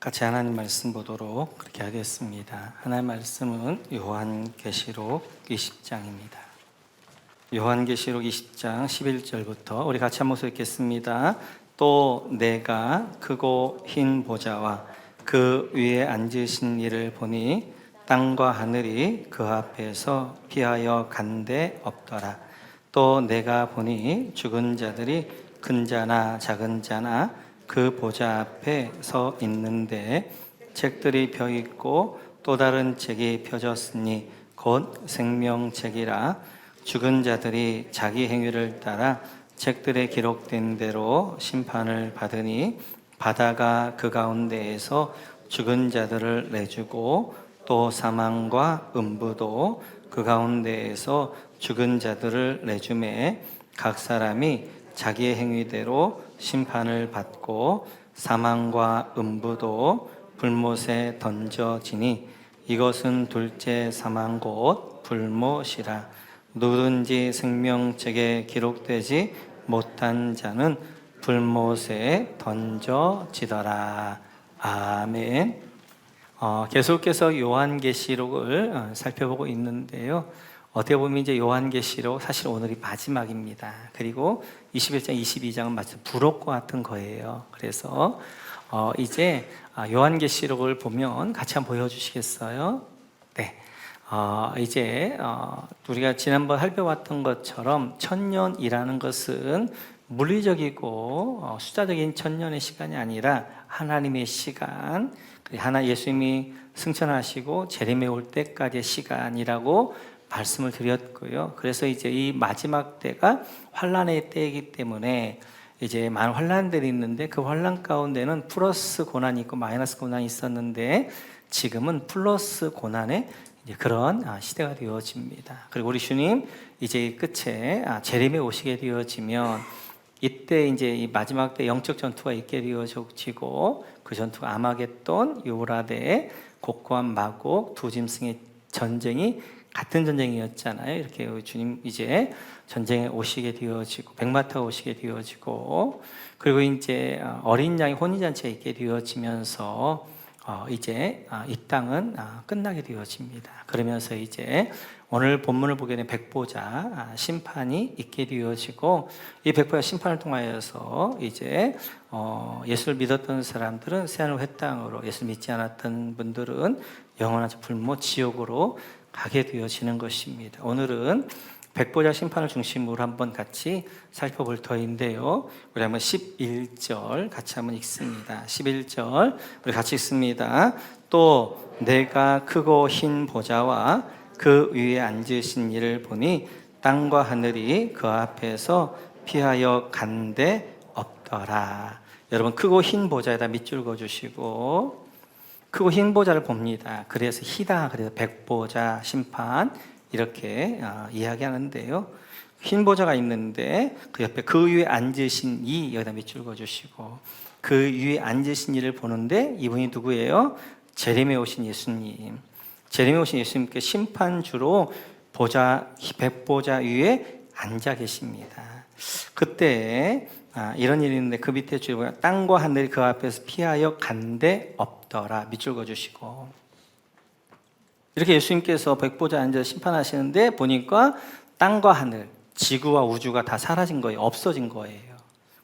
같이 하나님 말씀 보도록 그렇게 하겠습니다. 하나님 말씀은 요한계시록 20장입니다. 요한계시록 20장 11절부터 우리 같이 한번 읽겠습니다. 또 내가 크고 흰 보좌와 그 위에 앉으신 이를 보니 땅과 하늘이 그 앞에서 피하여 간데 없더라. 또 내가 보니 죽은 자들이 큰 자나 작은 자나 그 보좌 앞에 서 있는데 책들이 펴 있고 또 다른 책이 펴졌으니 곧 생명책이라. 죽은 자들이 자기 행위를 따라 책들에 기록된 대로 심판을 받으니 바다가 그 가운데에서 죽은 자들을 내주고 또 사망과 음부도 그 가운데에서 죽은 자들을 내주매 각 사람이 자기의 행위대로 심판을 받고 사망과 음부도 불못에 던져지니 이것은 둘째 사망 곧 불못이라. 누구든지 생명책에 기록되지 못한 자는 불못에 던져지더라. 아멘. 계속해서 요한계시록을 살펴보고 있는데요. 어떻게 보면 이제 요한계시록 사실 오늘이 마지막입니다. 그리고 21장, 22장은 마치 부록과 같은 거예요. 그래서 이제 요한계시록을 보면 같이 한번 보여주시겠어요? 네. 이제 우리가 지난번 살펴봤던 것처럼 천년이라는 것은 물리적이고 숫자적인 천년의 시간이 아니라 하나님의 시간, 예수님이 승천하시고 재림에 올 때까지의 시간이라고 말씀을 드렸고요. 그래서 이제 이 마지막 때가 환란의 때이기 때문에 이제 많은 환란들이 있는데 그 환란 가운데는 플러스 고난이 있고 마이너스 고난이 있었는데 지금은 플러스 고난의 이제 그런 시대가 되어집니다. 그리고 우리 주님 이제 끝에 재림에 오시게 되어지면 이때 이제 이 마지막 때 영적 전투가 있게 되어지고 그 전투가 아마겟돈, 요라데, 곡과 마곡 두 짐승의 전쟁이 같은 전쟁이었잖아요. 이렇게 주님 이제 전쟁에 오시게 되어지고 백마타가 오시게 되어지고 그리고 이제 어린 양의 혼인잔치가 있게 되어지면서 이제 이 땅은 끝나게 되어집니다. 그러면서 이제 오늘 본문을 보게 되는 백보자 심판이 있게 되어지고 이 백보자 심판을 통하여서 이제 예수를 믿었던 사람들은 새하늘 새 땅으로, 예수 믿지 않았던 분들은 영원한 불못 지옥으로 가게 되어지는 것입니다. 오늘은 백보자 심판을 중심으로 한번 같이 살펴볼 터인데요. 우리 한번 11절 같이 한번 읽습니다. 11절 우리 같이 읽습니다. 또 내가 크고 흰 보좌와 그 위에 앉으신 이를 보니 땅과 하늘이 그 앞에서 피하여 간데 없더라. 여러분 크고 흰 보좌에다 밑줄 그어주시고 크고 흰 보좌를 봅니다. 그래서 희다, 그래서 백보자 심판 이렇게 이야기하는데요. 흰 보좌가 있는데 그 옆에 그 위에 앉으신 이 여기다 밑줄 그어주시고 그 위에 앉으신 이를 보는데 이분이 누구예요? 재림에 오신 예수님. 재림에 오신 예수님께 심판주로 백보자 위에 앉아 계십니다. 그때 이런 일이 있는데 그 밑에 줄에 보면 땅과 하늘이 그 앞에서 피하여 간데 없더라. 밑줄 그어주시고 이렇게 예수님께서 백보좌에 앉아서 심판하시는데 보니까 땅과 하늘, 지구와 우주가 다 사라진 거예요. 없어진 거예요.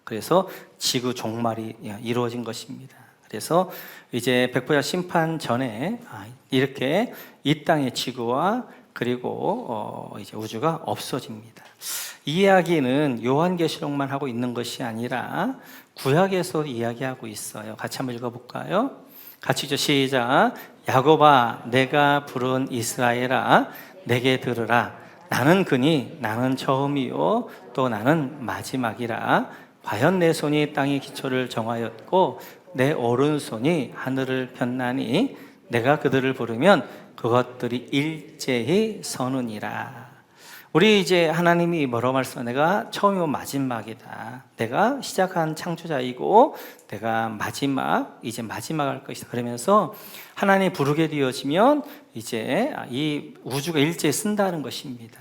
그래서 지구 종말이 이루어진 것입니다. 그래서 이제 백보자 심판 전에 이렇게 이 땅의 지구와 그리고 이제 우주가 없어집니다. 이 이야기는 요한계시록만 하고 있는 것이 아니라 구약에서 이야기하고 있어요. 같이 한번 읽어볼까요? 같이 읽죠. 시작. 야곱아, 내가 부른 이스라엘아, 내게 들으라. 나는 그니 나는 처음이요 또 나는 마지막이라. 과연 내 손이 땅의 기초를 정하였고 내 오른손이 하늘을 폈나니 내가 그들을 부르면 그것들이 일제히 서느니라. 우리 이제 하나님이 뭐라고 말씀하세요? 내가 처음이고 마지막이다. 내가 시작한 창조자이고 내가 이제 마지막 할 것이다. 그러면서 하나님이 부르게 되어지면 이제 이 우주가 일제히 쓴다는 것입니다.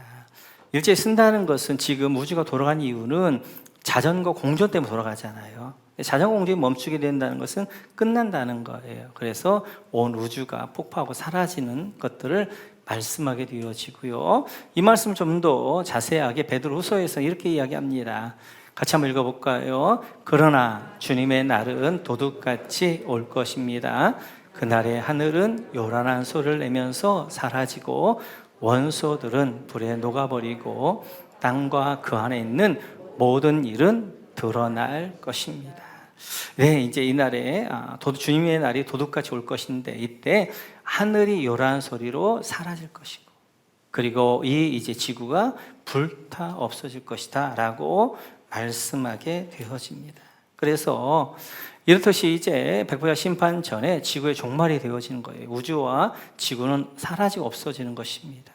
일제히 쓴다는 것은 지금 우주가 돌아가는 이유는 자전거 공전 때문에 돌아가잖아요. 자전거 공중이 멈추게 된다는 것은 끝난다는 거예요. 그래서 온 우주가 폭파하고 사라지는 것들을 말씀하게 되어지고요. 이 말씀 좀 더 자세하게 베드로후서에서 이렇게 이야기합니다. 같이 한번 읽어볼까요? 그러나 주님의 날은 도둑같이 올 것입니다. 그날에 하늘은 요란한 소리를 내면서 사라지고 원소들은 불에 녹아버리고 땅과 그 안에 있는 모든 일은 드러날 것입니다. 네, 이제 이 날에 주님의 날이 도둑같이 올 것인데 이때 하늘이 요란한 소리로 사라질 것이고 그리고 이제 지구가 불타 없어질 것이다라고 말씀하게 되어집니다. 그래서 이렇듯이 이제 백보자 심판 전에 지구의 종말이 되어지는 거예요. 우주와 지구는 사라지고 없어지는 것입니다.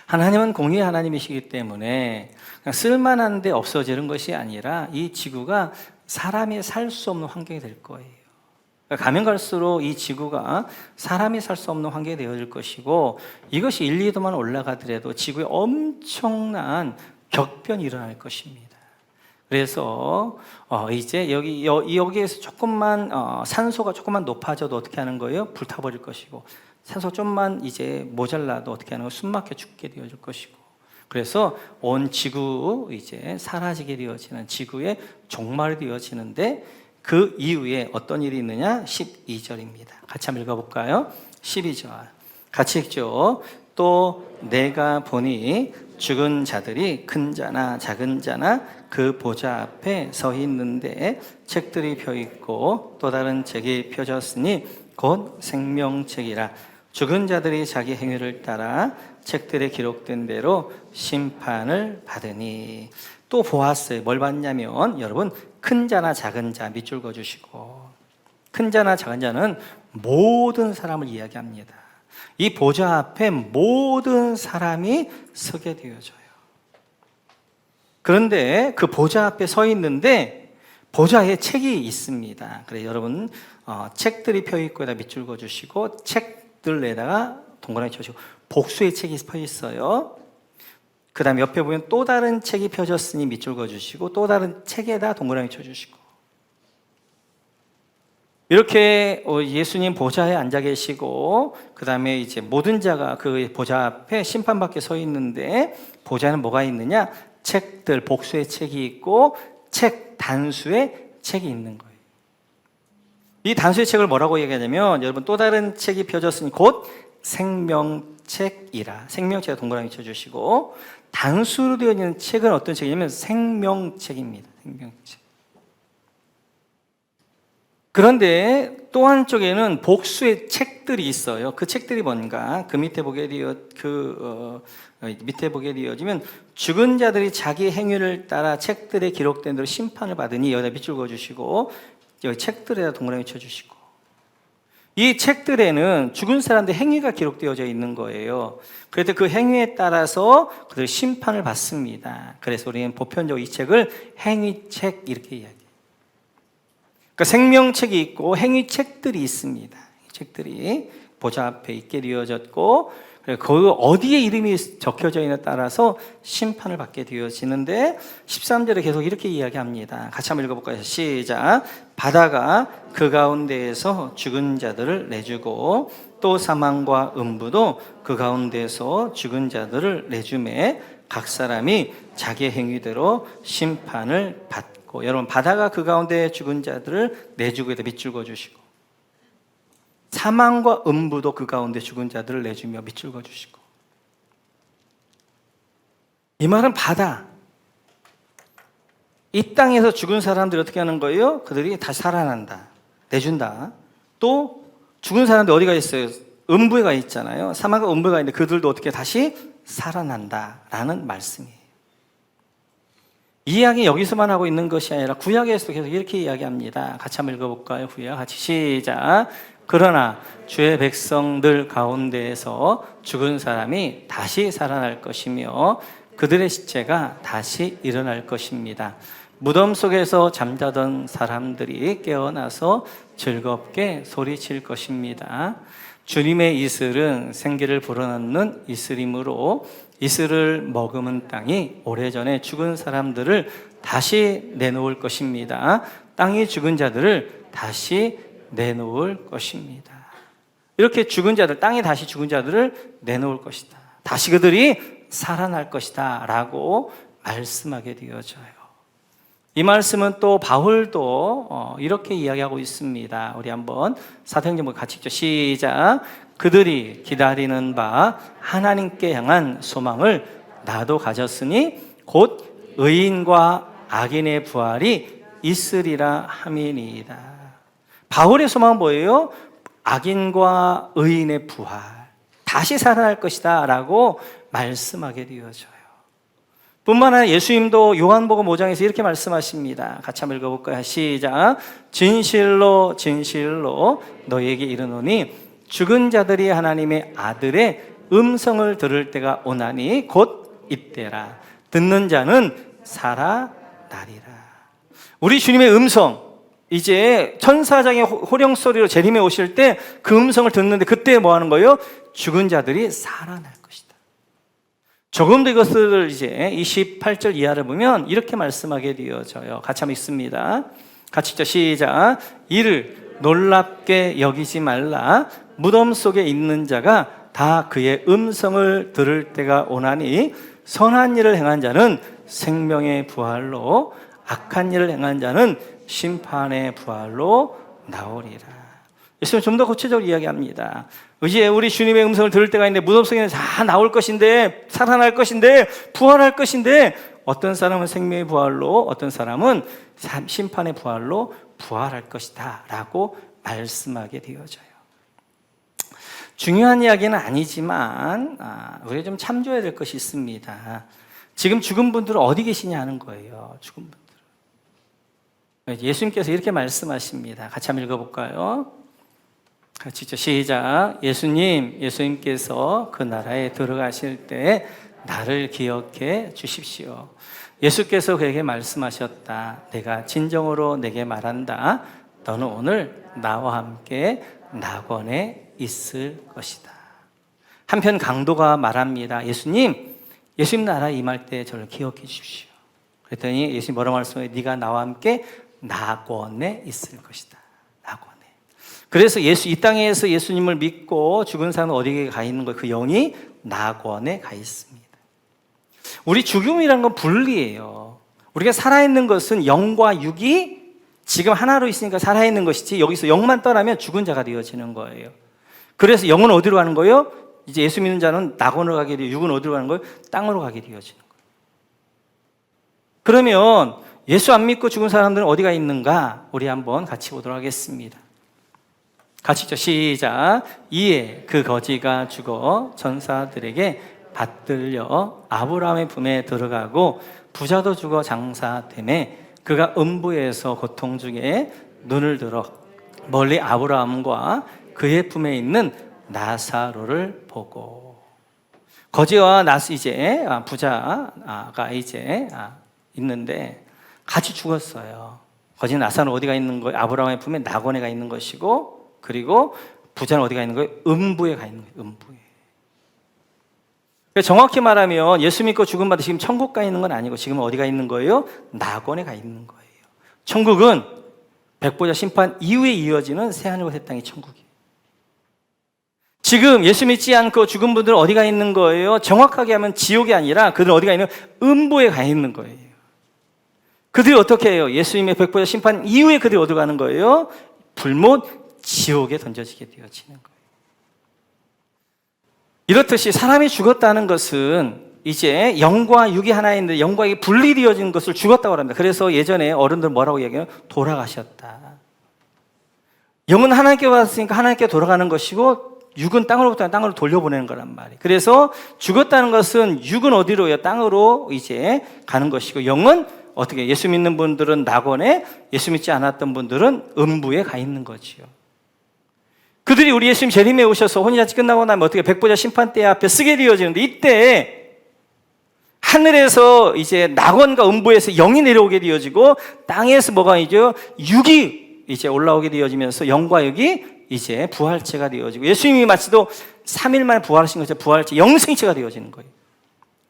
하나님은 공의의 하나님이시기 때문에 그냥 쓸만한데 없어지는 것이 아니라 이 지구가 사람이 살 수 없는 환경이 될 거예요. 가면 갈수록 이 지구가 사람이 살 수 없는 환경이 되어질 것이고 이것이 1, 2도만 올라가더라도 지구에 엄청난 격변이 일어날 것입니다. 그래서 이제 여기에서 조금만 산소가 조금만 높아져도 어떻게 하는 거예요? 불타버릴 것이고 산소 좀만 이제 모자라도 어떻게 하는 거예요? 숨막혀 죽게 되어질 것이고 그래서 온 지구 이제 사라지게 되어지는 지구의 종말이 되어지는데 그 이후에 어떤 일이 있느냐? 12절입니다. 같이 한번 읽어볼까요? 12절 같이 읽죠. 또 내가 보니 죽은 자들이 큰 자나 작은 자나 그 보좌 앞에 서 있는데 책들이 펴 있고 또 다른 책이 펴졌으니 곧 생명책이라. 죽은 자들이 자기 행위를 따라 책들에 기록된 대로 심판을 받으니. 또 보았어요. 뭘 봤냐면 여러분 큰 자나 작은 자 밑줄 그어주시고 큰 자나 작은 자는 모든 사람을 이야기합니다. 이 보좌 앞에 모든 사람이 서게 되어져요. 그런데 그 보좌 앞에 서 있는데 보좌에 책이 있습니다. 그래서 여러분 책들이 펴 있고 에다 밑줄 그어주시고 책들에다가 동그라미 쳐주시고 복수의 책이 펴 있어요. 그 다음에 옆에 보면 또 다른 책이 펴졌으니 밑줄 그어주시고 또 다른 책에다 동그라미 쳐주시고 이렇게 예수님 보좌에 앉아 계시고 그 다음에 이제 모든 자가 그 보좌 앞에 심판받게 서 있는데 보좌에는 뭐가 있느냐? 책들, 복수의 책이 있고 책, 단수의 책이 있는 거예요. 이 단수의 책을 뭐라고 얘기하냐면 여러분 또 다른 책이 펴졌으니 곧 생명책이라. 생명책에 동그라미 쳐주시고 단수로 되어 있는 책은 어떤 책이냐면 생명책입니다. 생명책. 그런데 또 한쪽에는 복수의 책들이 있어요. 그 책들이 뭔가? 그 밑에 보게 되어지면 죽은 자들이 자기 행위를 따라 책들에 기록된 대로 심판을 받으니 여기다 밑줄 그어주시고 여기 책들에다 동그라미 쳐주시고 이 책들에는 죽은 사람들의 행위가 기록되어져 있는 거예요. 그래서 그 행위에 따라서 그들 심판을 받습니다. 그래서 우리는 보편적으로 이 책을 행위책 이렇게 이야기해요. 그러니까 생명책이 있고 행위책들이 있습니다. 책들이 보좌 앞에 있게 되어졌고 그 어디에 이름이 적혀져 있느냐에 따라서 심판을 받게 되어지는데 13절에 계속 이렇게 이야기합니다. 같이 한번 읽어볼까요? 시작. 바다가 그 가운데에서 죽은 자들을 내주고 또 사망과 음부도 그 가운데에서 죽은 자들을 내주매 각 사람이 자기 행위대로 심판을 받고. 여러분 바다가 그 가운데 죽은 자들을 내주고 밑줄 그어주시고 사망과 음부도 그 가운데 죽은 자들을 내주며 밑줄 그어주시고 이 말은 바다 이 땅에서 죽은 사람들이 어떻게 하는 거예요? 그들이 다시 살아난다 내준다. 또 죽은 사람들이 어디가 있어요? 음부에 가 있잖아요. 사망과 음부에 가 있는데 그들도 어떻게 다시 살아난다라는 말씀이에요. 이 이야기 여기서만 하고 있는 것이 아니라 구약에서도 계속 이렇게 이야기합니다. 같이 한번 읽어볼까요? 구약 같이 시작. 그러나 주의 백성들 가운데에서 죽은 사람이 다시 살아날 것이며 그들의 시체가 다시 일어날 것입니다. 무덤 속에서 잠자던 사람들이 깨어나서 즐겁게 소리칠 것입니다. 주님의 이슬은 생기를 불어넣는 이슬이므로 이슬을 머금은 땅이 오래전에 죽은 사람들을 다시 내놓을 것입니다. 땅이 죽은 자들을 다시 내놓을 것입니다. 이렇게 죽은 자들, 땅이 다시 죽은 자들을 내놓을 것이다. 다시 그들이 살아날 것이다 라고 말씀하게 되어져요. 이 말씀은 또 바울도 이렇게 이야기하고 있습니다. 우리 한번 사도행전 같이 읽죠. 시작. 그들이 기다리는 바 하나님께 향한 소망을 나도 가졌으니 곧 의인과 악인의 부활이 있으리라 함이니이다. 바울의 소망은 뭐예요? 악인과 의인의 부활, 다시 살아날 것이다 라고 말씀하게 되어져요. 뿐만 아니라 예수님도 요한복음 5장에서 이렇게 말씀하십니다. 같이 한번 읽어볼까요? 시작. 진실로 진실로 너희에게 이르노니 죽은 자들이 하나님의 아들의 음성을 들을 때가 오나니 곧 이때라. 듣는 자는 살아나리라. 우리 주님의 음성, 이제 천사장의 호령 소리로 재림에 오실 때 그 음성을 듣는데 그때 뭐 하는 거예요? 죽은 자들이 살아날 것이다. 조금 더 이것을 이제 28절 이하를 보면 이렇게 말씀하게 되어져요. 같이 한번 읽습니다. 같이 읽죠. 시작. 이를 놀랍게 여기지 말라. 무덤 속에 있는 자가 다 그의 음성을 들을 때가 오나니 선한 일을 행한 자는 생명의 부활로 악한 일을 행한 자는 심판의 부활로 나오리라. 예수님은 좀 더 구체적으로 이야기합니다. 이제 우리 주님의 음성을 들을 때가 있는데 무덤 속에는 다 나올 것인데, 살아날 것인데, 부활할 것인데, 어떤 사람은 생명의 부활로, 어떤 사람은 심판의 부활로 부활할 것이다 라고 말씀하게 되어져요. 중요한 이야기는 아니지만 우리가 좀 참조해야 될 것이 있습니다. 지금 죽은 분들은 어디 계시냐 하는 거예요. 죽은 분들. 예수님께서 이렇게 말씀하십니다. 같이 한번 읽어볼까요? 같이 시작. 예수님께서 그 나라에 들어가실 때 나를 기억해 주십시오. 예수께서 그에게 말씀하셨다. 내가 진정으로 내게 말한다. 너는 오늘 나와 함께 낙원에 있을 것이다. 한편 강도가 말합니다. 예수님 나라 임할 때 저를 기억해 주십시오. 그랬더니 예수님 뭐라고 말씀해요? 네가 나와 함께 낙원에 있을 것이다. 낙원에. 그래서 이 땅에서 예수님을 믿고 죽은 사람은 어디에 가 있는 거예요? 그 영이 낙원에 가 있습니다. 우리 죽음이란 건 분리예요. 우리가 살아있는 것은 영과 육이 지금 하나로 있으니까 살아있는 것이지, 여기서 영만 떠나면 죽은 자가 되어지는 거예요. 그래서 영은 어디로 가는 거예요? 이제 예수 믿는 자는 낙원으로 가게 되고, 육은 어디로 가는 거예요? 땅으로 가게 되어지는 거예요. 그러면 예수 안 믿고 죽은 사람들은 어디가 있는가? 우리 한번 같이 보도록 하겠습니다. 같이 읽죠. 시작. 이에 그 거지가 죽어 전사들에게 받들려 아브라함의 품에 들어가고 부자도 죽어 장사되매 그가 음부에서 고통 중에 눈을 들어 멀리 아브라함과 그의 품에 있는 나사로를 보고. 거지와 이제 부자가 이제 있는데 같이 죽었어요. 거지 나사로는 어디가 있는 거예요? 아브라함의 품에 낙원에 가 있는 것이고, 그리고 부자는 어디가 있는 거예요? 음부에 가 있는 거예요. 음부에. 정확히 말하면 예수 믿고 죽은 바도 지금 천국 가 있는 건 아니고 지금 어디가 있는 거예요? 낙원에 가 있는 거예요. 천국은 백보자 심판 이후에 이어지는 새하늘과 새 땅이 천국이에요. 지금 예수 믿지 않고 죽은 분들은 어디가 있는 거예요? 정확하게 하면 지옥이 아니라 그들은 어디가 있는 음부에 가 있는 거예요. 그들이 어떻게 해요? 예수님의 백보자 심판 이후에 그들이 어디로 가는 거예요? 불못 지옥에 던져지게 되어지는 거예요. 이렇듯이 사람이 죽었다는 것은 이제 영과 육이 하나인데 영과 육이 분리되어진 것을 죽었다고 합니다. 그래서 예전에 어른들 뭐라고 얘기해요? 돌아가셨다. 영은 하나님께 왔으니까 하나님께 돌아가는 것이고 육은 땅으로부터 땅으로 돌려보내는 거란 말이에요. 그래서 죽었다는 것은 육은 어디로요? 땅으로 이제 가는 것이고, 영은 어떻게? 예수 믿는 분들은 낙원에, 예수 믿지 않았던 분들은 음부에 가 있는 거지요. 그들이 우리 예수님 재림에 오셔서 혼인잔치 끝나고 나면 어떻게? 백보자 심판대 앞에 쓰게 되어지는데, 이때 하늘에서 이제 낙원과 음부에서 영이 내려오게 되어지고 땅에서 뭐가 이죠? 육이 이제 올라오게 되어지면서 영과 육이 이제 부활체가 되어지고, 예수님이 마치도 3일 만에 부활하신 것처럼 부활체, 영생체가 되어지는 거예요.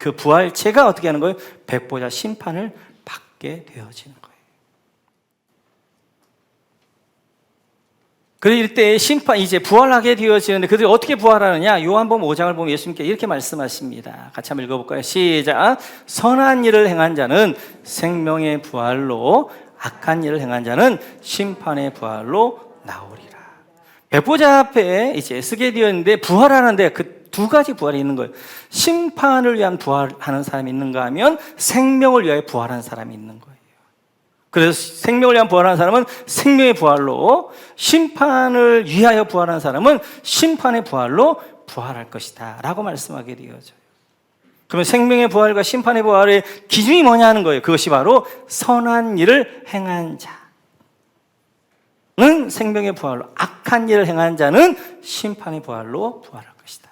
그 부활체가 어떻게 하는 거예요? 백보자 심판을 받게 되어지는 거예요. 그럴 때 심판, 이제 부활하게 되어지는데 그들이 어떻게 부활하느냐? 요한복음 5장을 보면 예수님께 이렇게 말씀하십니다. 같이 한번 읽어볼까요? 시작. 선한 일을 행한 자는 생명의 부활로, 악한 일을 행한 자는 심판의 부활로 나오리라. 백보자 앞에 이제 서게 되었는데 부활하는데 그 두 가지 부활이 있는 거예요. 심판을 위한 부활하는 사람이 있는가 하면 생명을 위하여 부활하는 사람이 있는 거예요. 그래서 생명을 위한 부활하는 사람은 생명의 부활로, 심판을 위하여 부활하는 사람은 심판의 부활로 부활할 것이다 라고 말씀하게 되어져요. 그러면 생명의 부활과 심판의 부활의 기준이 뭐냐 하는 거예요. 그것이 바로 선한 일을 행한 자는 생명의 부활로, 악한 일을 행한 자는 심판의 부활로 부활할 것이다.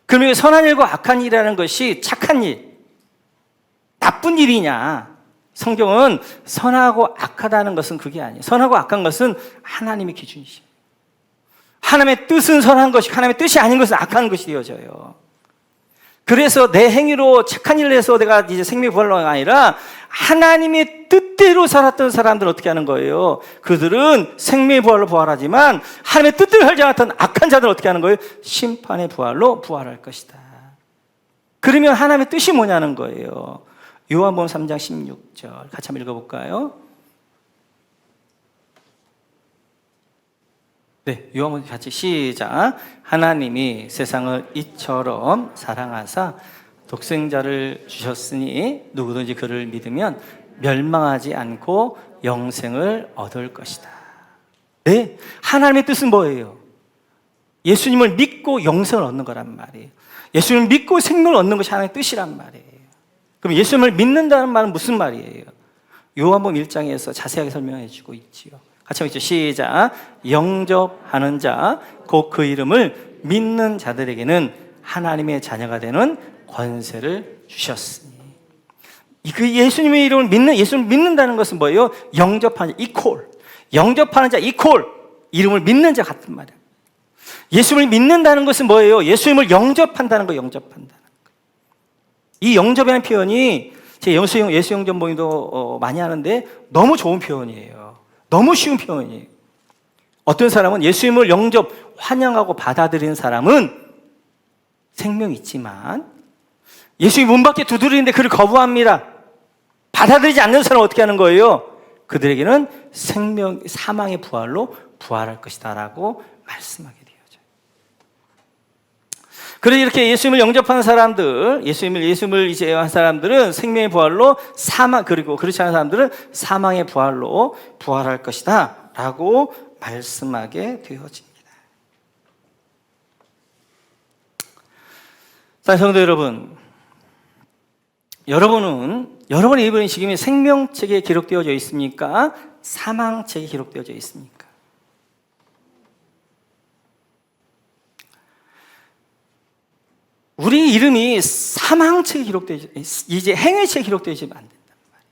그러면 선한 일과 악한 일이라는 것이 착한 일, 나쁜 일이냐? 성경은 선하고 악하다는 것은 그게 아니에요. 선하고 악한 것은 하나님의 기준이시죠. 하나님의 뜻은 선한 것이, 하나님의 뜻이 아닌 것은 악한 것이 되어져요. 그래서 내 행위로 착한 일을 해서 내가 이제 생명의 부활로가 아니라 하나님의 뜻대로 살았던 사람들은 어떻게 하는 거예요? 그들은 생명의 부활로 부활하지만 하나님의 뜻대로 살지 않았던 악한 자들은 어떻게 하는 거예요? 심판의 부활로 부활할 것이다. 그러면 하나님의 뜻이 뭐냐는 거예요. 요한복음 3장 16절 같이 한번 읽어볼까요? 네, 요한복음 같이 시작. 하나님이 세상을 이처럼 사랑하사 독생자를 주셨으니 누구든지 그를 믿으면 멸망하지 않고 영생을 얻을 것이다. 네, 하나님의 뜻은 뭐예요? 예수님을 믿고 영생을 얻는 거란 말이에요. 예수님을 믿고 생명을 얻는 것이 하나님의 뜻이란 말이에요. 그럼 예수님을 믿는다는 말은 무슨 말이에요? 요한복음 1장에서 자세하게 설명해 주고 있지요. 같이 한번 시작. 영접하는 자, 곧 그 이름을 믿는 자들에게는 하나님의 자녀가 되는 권세를 주셨으니. 그 예수님의 이름을 믿는, 예수님을 믿는다는 것은 뭐예요? 영접하는 자, 이퀄. 영접하는 자, 이퀄. 이름을 믿는 자 같은 말이에요. 예수님을 믿는다는 것은 뭐예요? 예수님을 영접한다는 거, 영접한다는 거. 이 영접이라는 표현이 제 예수 영접 모임도 많이 하는데 너무 좋은 표현이에요. 너무 쉬운 표현이에요. 어떤 사람은 예수님을 영접, 환영하고 받아들이는 사람은 생명이 있지만 예수님 문 밖에 두드리는데 그를 거부합니다. 받아들이지 않는 사람은 어떻게 하는 거예요? 그들에게는 사망의 부활로 부활할 것이다 라고 말씀하게 되어져요. 그래서 이렇게 예수님을 영접하는 사람들, 예수님을 이제 한 사람들은 생명의 부활로 그리고 그렇지 않은 사람들은 사망의 부활로 부활할 것이다 라고 말씀하게 되어집니다. 성도 여러분, 여러분의 이번에 지금 생명책에 기록되어져 있습니까? 사망책에 기록되어져 있습니까? 우리 이름이 사망책에 기록되어져, 이제 행위책에 기록되어지면 안 된단 말이에요.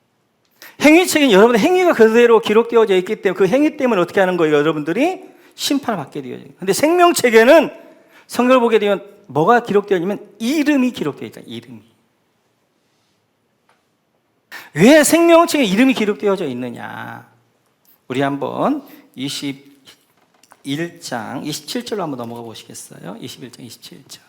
행위책은 여러분의 행위가 그대로 기록되어져 있기 때문에 그 행위 때문에 어떻게 하는 거예요? 여러분들이 심판을 받게 되어져요. 근데 생명책에는 성경을 보게 되면 뭐가 기록되어지면 이름이 기록되어 있잖아요. 이름이. 왜 생명책에 이름이 기록되어져 있느냐? 우리 한번 21장 27절로 한번 넘어가 보시겠어요? 21장 27절.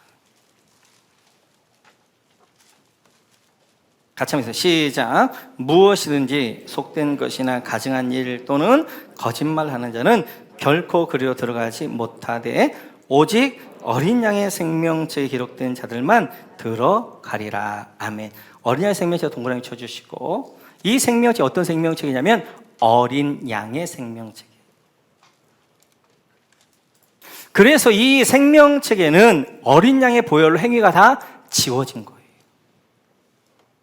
같이 한번 시작. 무엇이든지 속된 것이나 가증한 일 또는 거짓말하는 자는 결코 그리로 들어가지 못하되 오직 어린 양의 생명책에 기록된 자들만 들어가리라. 아멘. 어린 양의 생명책 동그라미 쳐주시고, 이 생명책 어떤 생명책이냐면 어린 양의 생명책이에요. 그래서 이 생명책에는 어린 양의 보혈로 행위가 다 지워진 거예요.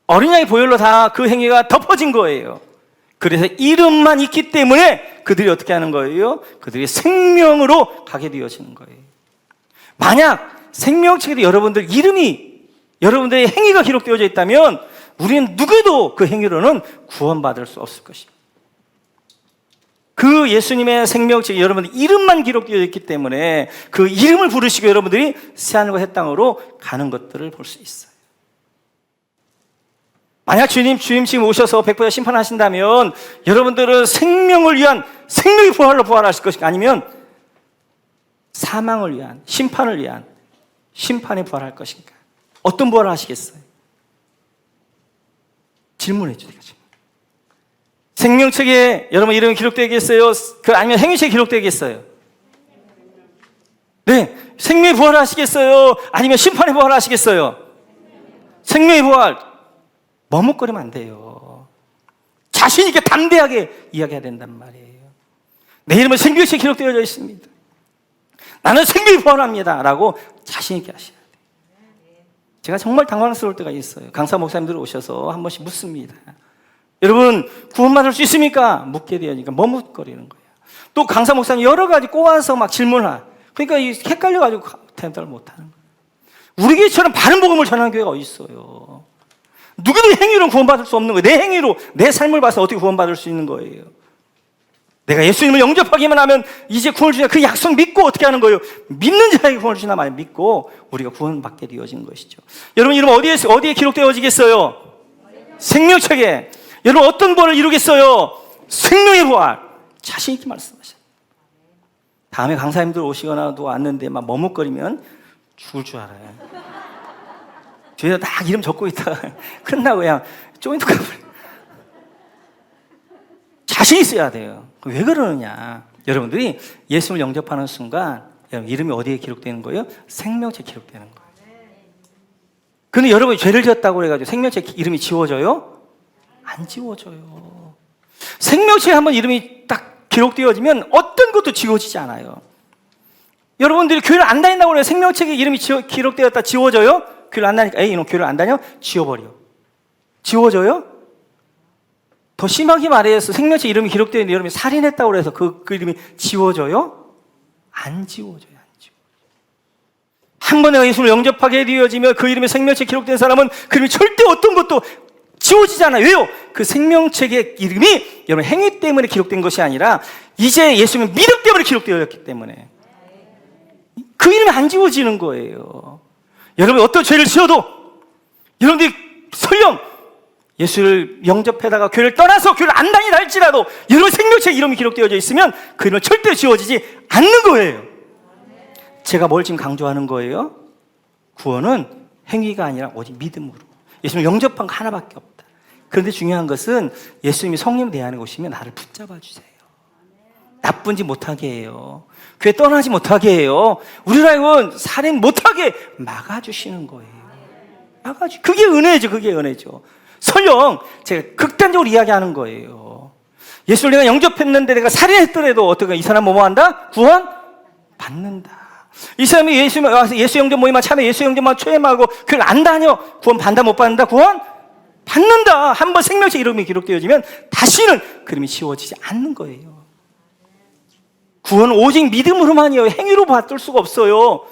어린 양의 보혈로 다 그 행위가 덮어진 거예요. 그래서 이름만 있기 때문에 그들이 어떻게 하는 거예요? 그들이 생명으로 가게 되어지는 거예요. 만약 생명책에도 여러분들 이름이, 여러분들의 행위가 기록되어져 있다면 우리는 누구도 그 행위로는 구원받을 수 없을 것입니다. 그 예수님의 생명책에 여러분들 이름만 기록되어 있기 때문에 그 이름을 부르시고 여러분들이 새하늘과 새 땅으로 가는 것들을 볼 수 있어요. 만약 주님 지금 오셔서 백보자 심판하신다면 여러분들은 생명을 위한 생명의 부활로 부활하실 것인가, 아니면 사망을 위한, 심판을 위한 심판에 부활할 것인가? 어떤 부활을 하시겠어요? 질문해 주세요. 생명책에 여러분 이름이 기록되겠어요? 아니면 행위책에 기록되겠어요? 네, 생명의 부활을 하시겠어요? 아니면 심판의 부활을 하시겠어요? 생명의 부활. 머뭇거리면 안 돼요. 자신 있게 담대하게 이야기해야 된단 말이에요. 내 이름은 생명책에 기록되어져 있습니다. 나는 생명의 부활합니다 라고 자신 있게 하셔야 돼요. 제가 정말 당황스러울 때가 있어요. 강사 목사님들 오셔서 한 번씩 묻습니다. 여러분 구원받을 수 있습니까? 묻게 되니까 머뭇거리는 거예요. 또 강사 목사님 여러 가지 꼬아서 막 질문하. 그러니까 헷갈려가지고 대답을 못하는 거예요. 우리 교회처럼 바른 복음을 전하는 교회가 어디 있어요? 누구도 행위로 구원받을 수 없는 거예요. 내 행위로 내 삶을 봐서 어떻게 구원받을 수 있는 거예요? 내가 예수님을 영접하기만 하면 이제 구원을 주냐, 그 약속 믿고 어떻게 하는 거예요? 믿는 자에게 구원을 주나 말이에요. 믿고 우리가 구원받게 되어진 것이죠. 여러분 이름 어디에 기록되어지겠어요? 생명책에. 여러분 어떤 부활을 이루겠어요? 생명의 부활. 자신 있게 말씀하셔요. 다음에 강사님들 오시거나 또 왔는데 막 머뭇거리면 죽을 줄 알아요. 뒤에서 딱 이름 적고 있다가 끝나고 그냥 조인트 가버려요. 자신 있어야 돼요. 왜 그러느냐? 여러분들이 예수를 영접하는 순간 여러분 이름이 어디에 기록되는 거예요? 생명책에 기록되는 거예요. 근데 여러분이 죄를 지었다고 해가지고 생명책 이름이 지워져요? 안 지워져요. 생명책에 한번 이름이 딱 기록되어지면 어떤 것도 지워지지 않아요. 여러분들이 교회를 안 다닌다고 해요. 생명책에 이름이 기록되었다 지워져요? 교회를 안 다니까, 에이 이놈 교회를 안 다녀? 지워버려. 지워져요? 더 심하게 말해서 생명책 이름이 기록되어 있는데 여러분이 살인했다고 해서 그 이름이 지워져요? 안 지워져요. 안 지워져요. 한 번 내가 예수를 영접하게 되어지면 그 이름이 생명책에 기록된 사람은 그 이름이 절대 어떤 것도 지워지잖아요. 왜요? 그 생명책의 이름이 여러분 행위 때문에 기록된 것이 아니라 이제 예수님의 믿음 때문에 기록되었기 때문에 그 이름이 안 지워지는 거예요. 여러분 어떤 죄를 지어도 여러분들이 설령 예수를 영접하다가 교회를 떠나서 교회를 안 다니다 할지라도 여러분 생명책 이름이 기록되어져 있으면 그 이름은 절대로 지워지지 않는 거예요. 제가 뭘 지금 강조하는 거예요? 구원은 행위가 아니라 오직 믿음으로. 예수님을 영접한 거 하나밖에 없다. 그런데 중요한 것은 예수님이 성령 대하는 곳이면 나를 붙잡아 주세요. 나쁜 짓 못하게 해요. 교회 떠나지 못하게 해요. 우리를 하여금 살인 못하게 막아주시는 거예요. 그게 은혜죠. 그게 은혜죠. 설령 제가 극단적으로 이야기하는 거예요. 예수를 내가 영접했는데 내가 살인했더라도 어떻게 이 사람 뭐뭐 한다? 구원 받는다. 이 사람이 예수 영접 모임만 참여, 예수 영접만 초임하고 교회를 안 다녀. 구원 받는다 못 받는다? 구원 받는다. 한번 생명책 이름이 기록되어지면 다시는 그 이름이 지워지지 않는 거예요. 구원은 오직 믿음으로만이에요. 행위로 받을 수가 없어요.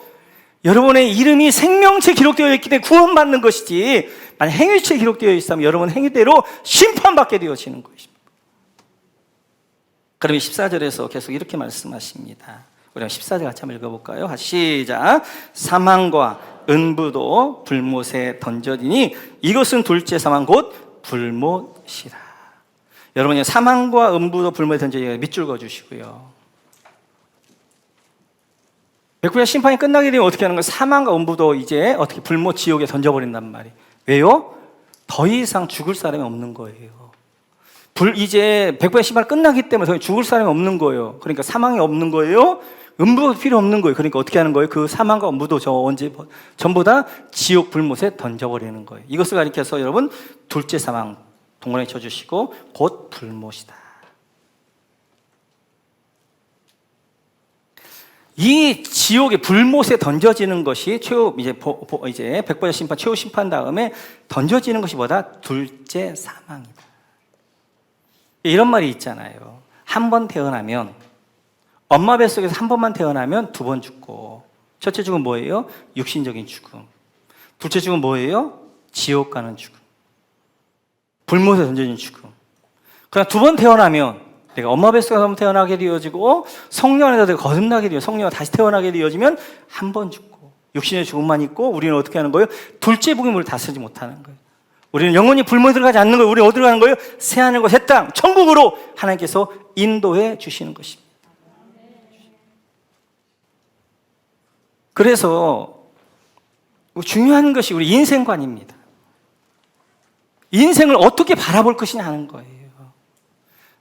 여러분의 이름이 생명책에 기록되어 있기 때문에 구원받는 것이지, 만약 행위책에 기록되어 있다면 여러분 행위대로 심판받게 되어지는 것입니다. 그러면 14절에서 계속 이렇게 말씀하십니다. 우리 14절 같이 한번 읽어볼까요? 시작. 사망과 은부도 불못에 던져지니 이것은 둘째 사망 곧 불못이라. 여러분이 사망과 은부도 불못에 던져지니 밑줄 그어주시고요. 백부자 심판이 끝나게 되면 어떻게 하는 거예요? 사망과 은부도 이제 어떻게 불못 지옥에 던져버린단 말이에요. 왜요? 더 이상 죽을 사람이 없는 거예요. 이제 백부자 심판이 끝나기 때문에 더 죽을 사람이 없는 거예요. 그러니까 사망이 없는 거예요. 은부도 필요 없는 거예요. 그러니까 어떻게 하는 거예요? 그 사망과 은부도 전부 다 지옥 불못에 던져버리는 거예요. 이것을 가리켜서 여러분 둘째 사망 동그라미 쳐주시고 곧 불못이다. 이 지옥의 불못에 던져지는 것이 이제 백보자 심판 최후 심판 다음에 던져지는 것이 뭐다? 둘째 사망이다. 이런 말이 있잖아요. 한 번 태어나면 엄마 뱃속에서 한 번만 태어나면 두 번 죽고, 첫째 죽음 뭐예요? 육신적인 죽음. 둘째 죽음 뭐예요? 지옥 가는 죽음. 불못에 던져진 죽음. 그러나 두 번 태어나면 내가 엄마 뱃속에서 태어나게 되어지고 성령 안에서 내가 거듭나게 되어 성령이 다시 태어나게 되어지면 한 번 죽고 육신의 죽음만 있고, 우리는 어떻게 하는 거예요? 둘째 복음을 다스리지 못하는 거예요. 우리는 영원히 불문에 들어가지 않는 거예요. 우리는 어디로 가는 거예요? 새하늘과 새 땅, 천국으로 하나님께서 인도해 주시는 것입니다. 그래서 중요한 것이 우리 인생관입니다. 인생을 어떻게 바라볼 것이냐 하는 거예요.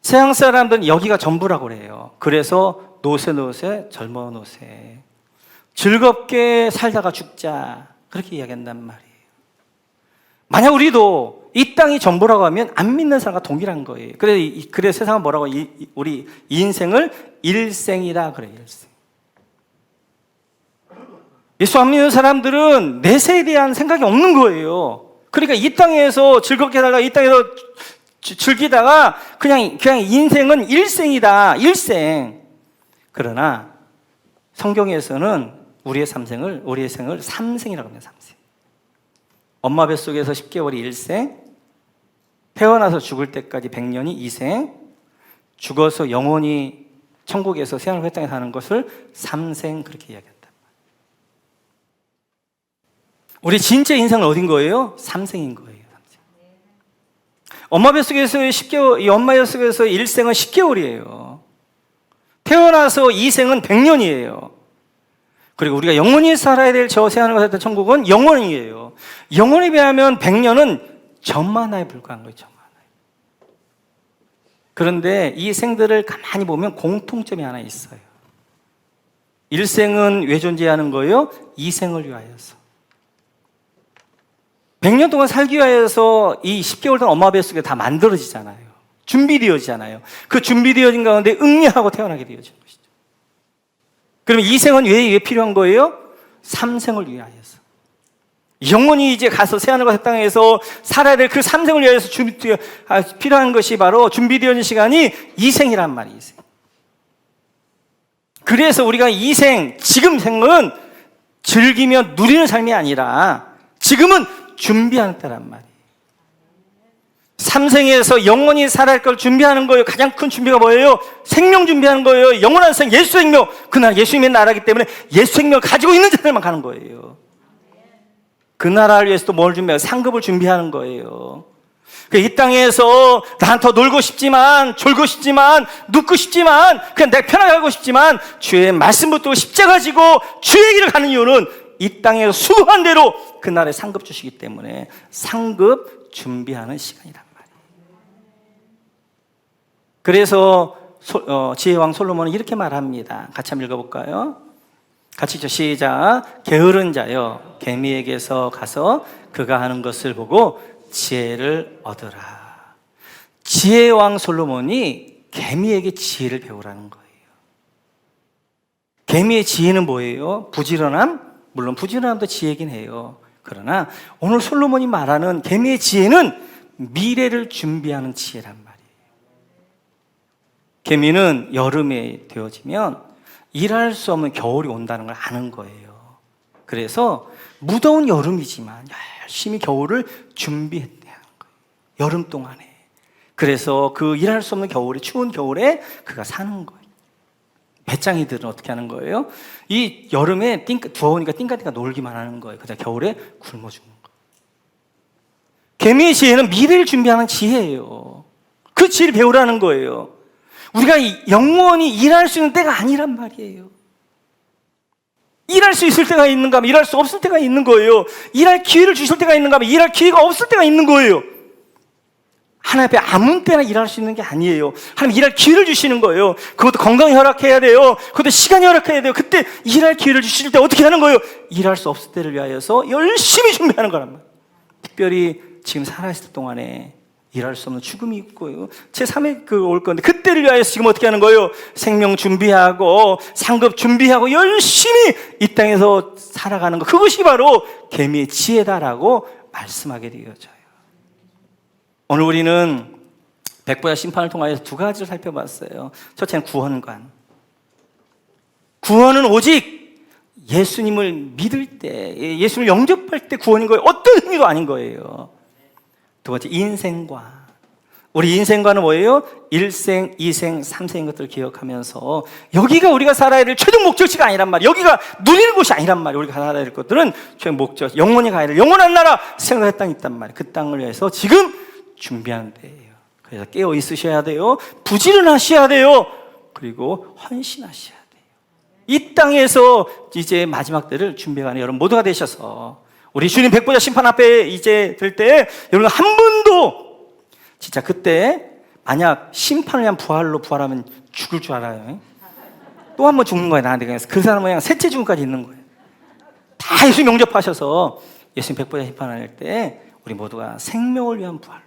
서양 사람들은 여기가 전부라고 그래요. 그래서 노세 젊어 노세, 즐겁게 살다가 죽자, 그렇게 이야기한단 말이에요. 만약 우리도 이 땅이 전부라고 하면 안 믿는 사람과 동일한 거예요. 그래서 세상은 뭐라고, 우리 인생을 일생이라 그래요. 일생. 예수 안 믿는 사람들은 내세에 대한 생각이 없는 거예요. 그러니까 이 땅에서 즐겁게 살다가 이 땅에서 즐기다가 그냥 인생은 일생이다, 일생. 그러나 성경에서는 우리의 생을 삼생이라고 합니다. 삼생. 엄마 뱃속에서 10개월이 일생, 태어나서 죽을 때까지 100년이 이생, 죽어서 영원히 천국에서 새하늘 새 땅에 사는 것을 삼생, 그렇게 이야기한다. 우리 진짜 인생은 어딘 거예요? 삼생인 거예요. 삼생. 엄마 뱃속에서의 10개월, 이 엄마 뱃속에서 일생은 10개월이에요. 태어나서 이생은 100년이에요. 그리고 우리가 영원히 살아야 될 저 새하늘과 새 땅 천국은 영원이에요. 영원에 비하면 100년은 전만화에 불과한 거예요. 전만화. 그런데 이 생들을 가만히 보면 공통점이 하나 있어요. 일생은 왜 존재하는 거예요? 이생을 위하여서. 100년 동안 살기 위해서 이 10개월 동안 엄마 뱃속에 다 만들어지잖아요. 준비되어지잖아요. 그 준비되어진 가운데 응리하고 태어나게 되어진 것이죠. 그러면 이 생은 왜 필요한 거예요? 삼생을 위하여서. 영원히 이제 가서 새하늘과 새 땅에서 살아야 될 그 삼생을 위하여서 필요한 것이 바로 준비되어진 시간이 이생이란 말이에요. 이생. 그래서 우리가 이생, 지금 생은 즐기며 누리는 삶이 아니라 지금은 준비하는 때란 말이에요. 삼생에서 영원히 살아야 할 걸 준비하는 거예요. 가장 큰 준비가 뭐예요? 생명 준비하는 거예요. 영원한 생, 예수 생명. 그날 예수님의 나라이기 때문에 예수 생명을 가지고 있는 자들만 가는 거예요. 그 나라를 위해서 또 뭘 준비해요? 상급을 준비하는 거예요. 이 땅에서 난 더 놀고 싶지만, 졸고 싶지만, 눕고 싶지만, 그냥 내가 편하게 살고 싶지만, 주의 말씀 붙들고 십자가 지고 주의 길을 가는 이유는 이 땅에서 수고한 대로 그날에 상급 주시기 때문에 상급 준비하는 시간이란 말이에요. 그래서 지혜왕 솔로몬은 이렇게 말합니다. 같이 한번 읽어볼까요? 같이 시작. 게으른 자여, 개미에게서 가서 그가 하는 것을 보고 지혜를 얻으라. 지혜왕 솔로몬이 개미에게 지혜를 배우라는 거예요. 개미의 지혜는 뭐예요? 부지런함? 물론 부지런함도 지혜긴 해요. 그러나 오늘 솔로몬이 말하는 개미의 지혜는 미래를 준비하는 지혜란 말이에요. 개미는 여름에 되어지면 일할 수 없는 겨울이 온다는 걸 아는 거예요. 그래서 무더운 여름이지만 열심히 겨울을 준비했대야 하는 거예요. 여름 동안에. 그래서 그 일할 수 없는 겨울에, 추운 겨울에 그가 사는 거예요. 배짱이들은 어떻게 하는 거예요? 이 여름에 더우니까 띵까띵까 놀기만 하는 거예요. 그다음 겨울에 굶어 죽는 거예요. 개미의 지혜는 미래를 준비하는 지혜예요. 그 지혜를 배우라는 거예요. 우리가 영원히 일할 수 있는 때가 아니란 말이에요. 일할 수 있을 때가 있는가 하면 일할 수 없을 때가 있는 거예요. 일할 기회를 주실 때가 있는가 하면 일할 기회가 없을 때가 있는 거예요. 하나님 앞에 아무 때나 일할 수 있는 게 아니에요. 하나님 일할 기회를 주시는 거예요. 그것도 건강이 허락해야 돼요. 그것도 시간이 허락해야 돼요. 그때 일할 기회를 주실 때 어떻게 하는 거예요? 일할 수 없을 때를 위하여서 열심히 준비하는 거란 말이에요. 특별히 지금 살아있을 동안에 일할 수 없는 죽음이 있고요. 제3의 올 건데 그때를 위하여서 지금 어떻게 하는 거예요? 생명 준비하고 상급 준비하고 열심히 이 땅에서 살아가는 거. 그것이 바로 개미의 지혜다라고 말씀하게 되어져요. 오늘 우리는 백보자 심판을 통하여서 두 가지를 살펴봤어요. 첫째는 구원관. 구원은 오직 예수님을 믿을 때, 예수님을 영접할 때 구원인 거예요. 어떤 의미도 아닌 거예요. 두 번째, 인생관. 우리 인생과는 뭐예요? 1생, 2생, 3생인 것들을 기억하면서 여기가 우리가 살아야 될 최종 목적지가 아니란 말이에요. 여기가 누리는 곳이 아니란 말이에요. 우리가 살아야 될 것들은 최종 목적, 영원히 가야 될 영원한 나라, 생각의 땅이 있단 말이에요. 그 땅을 위해서 지금 준비하는 데예요. 그래서 깨어 있으셔야 돼요. 부지런하셔야 돼요. 그리고 헌신하셔야 돼요. 이 땅에서 이제 마지막 때를 준비하는 여러분 모두가 되셔서 우리 주님 백보자 심판 앞에 이제 들 때 여러분 한 분도 진짜 그때 만약 심판을 위한 부활로 부활하면 죽을 줄 알아요. 또 한 번 죽는 거예요. 나한테. 그래서 그 사람은 그냥 셋째 죽음까지 있는 거예요. 다 예수님 영접하셔서 예수님 백보자 심판할 때 우리 모두가 생명을 위한 부활로,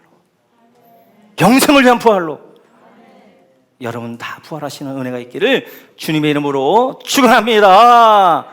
영생을 위한 부활로 여러분 다 부활하시는 은혜가 있기를 주님의 이름으로 축원합니다.